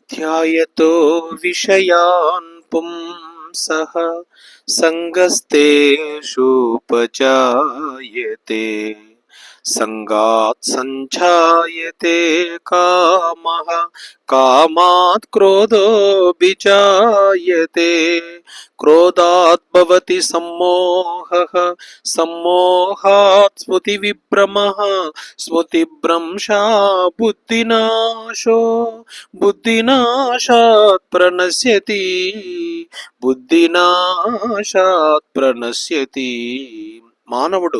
ధ్యాయతో విషయాన్ పుంసః సంగస్తేషుపజాయతే సంగాత్ సంఛాయతే కామః కామాత్ క్రోధోభిజాయతే క్రోధాత్ భవతి సమ్మోహః సమ్మోహాత్ స్మృతివిభ్రమః స్మృతిభ్రంశా బుద్ధినాశో బుద్ధినాశాత్ ప్రణశ్యతి బుద్ధినాశాత్ ప్రణశ్యతి. మానవుడు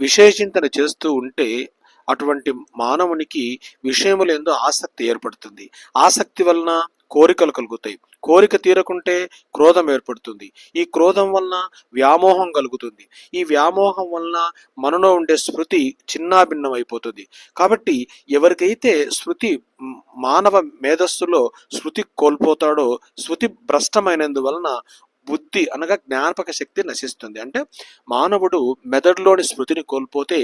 విశేషింతన చేస్తూ ఉంటే అటువంటి మానవునికి విషయములందు ఆసక్తి ఏర్పడుతుంది. ఆసక్తి వలన కోరికలు కలుగుతాయి. కోరిక తీరకుంటే క్రోధం ఏర్పడుతుంది. ఈ క్రోధం వలన వ్యామోహం కలుగుతుంది. ఈ వ్యామోహం వలన మనలో ఉండే స్మృతి చిన్నాభిన్నం అయిపోతుంది. కాబట్టి ఎవరికైతే స్మృతి మానవ మేధస్సులో స్మృతి కోల్పోతాడో, స్మృతి భ్రష్టమైనందువలన బుద్ధి అనగా జ్ఞాపక శక్తి నశిస్తుంది. అంటే మానవుడు మెదడులోని స్మృతిని కోల్పోతే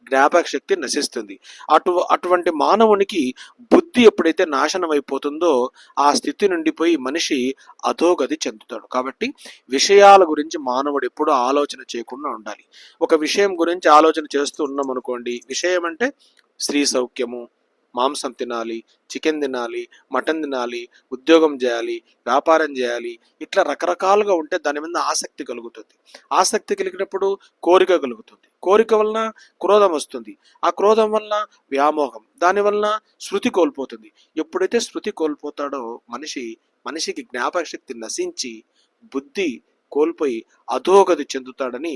జ్ఞాపక శక్తి నశిస్తుంది. అటువంటి మానవునికి బుద్ధి ఎప్పుడైతే నాశనం అయిపోతుందో ఆ స్థితి నుండి పోయి మనిషి అధోగతి చెందుతాడు. కాబట్టి విషయాల గురించి మానవుడు ఎప్పుడూ ఆలోచన చేయకుండా ఉండాలి. ఒక విషయం గురించి ఆలోచన చేస్తూ ఉన్నాం అనుకోండి, విషయం అంటే స్త్రీ సౌఖ్యము, మాంసం తినాలి, చికెన్ తినాలి, మటన్ తినాలి, ఉద్యోగం చేయాలి, వ్యాపారం చేయాలి, ఇట్లా రకరకాలుగా ఉంటే దాని మీద ఆసక్తి కలుగుతుంది. ఆసక్తి కలిగినప్పుడు కోరిక కలుగుతుంది. కోరిక వలన క్రోధం వస్తుంది. ఆ క్రోధం వలన వ్యామోహం, దానివల్ల శృతి కోల్పోతుంది. ఎప్పుడైతే శృతి కోల్పోతాడో మనిషికి జ్ఞాపక శక్తి నశించి బుద్ధి కోల్పోయి అధోగతి చెందుతాడని,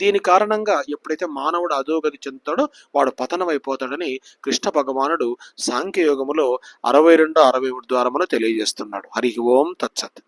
దీని కారణంగా ఎప్పుడైతే మానవుడు అధోగతి చెందుతాడో వాడు పతనమైపోతాడని కృష్ణ భగవానుడు సాంఖ్యయోగములో 62, 63 ద్వారములో తెలియజేస్తున్నాడు. హరి ఓం తత్సత్.